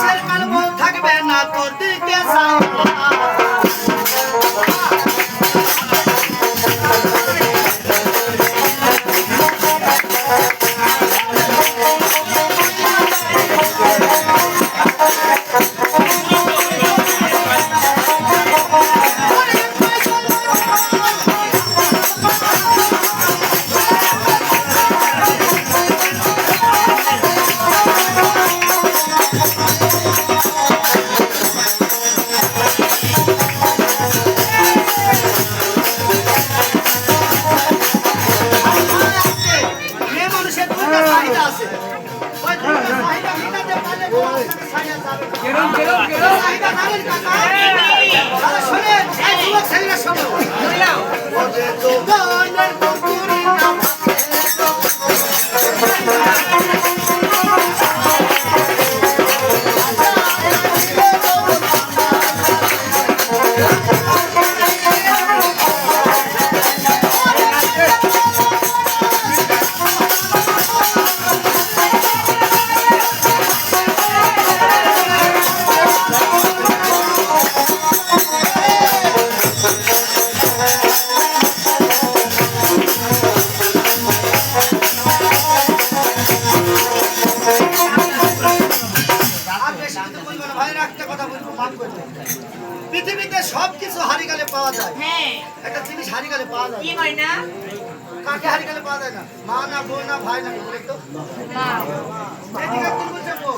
শেষ কাল বউ থাকবে না তোর দিকে পৃথিবীতে সবকিছু হারিয়ে পাওয়া যায়। একটা জিনিস হারিয়ে পাওয়া যায়, কি হয় না? কাকে হারিয়ে পাওয়া যায় না? মা না, বোন না, ভাই না, বলে তো এদিকে কি বলছে বউ?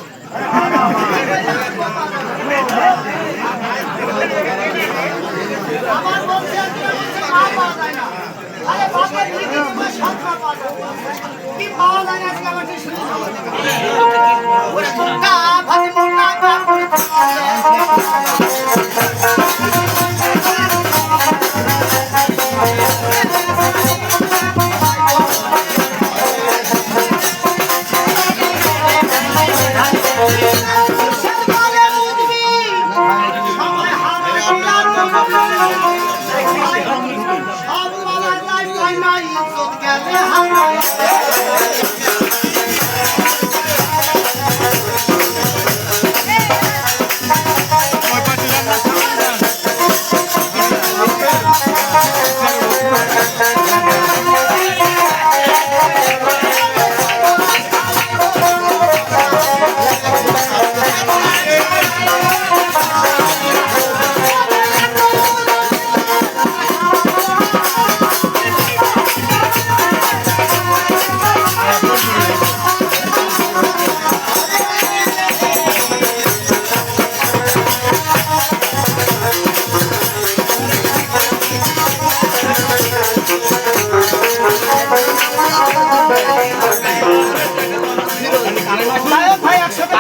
আমার বলছে মা পাওয়া যায় না। আরে বাবা সব পাওয়া যায়, কি পাওয়া যায় না? আজকে আমার কি শুনি ওরে মুন্ডা ভাই মুন্ডা ভাই একসাথে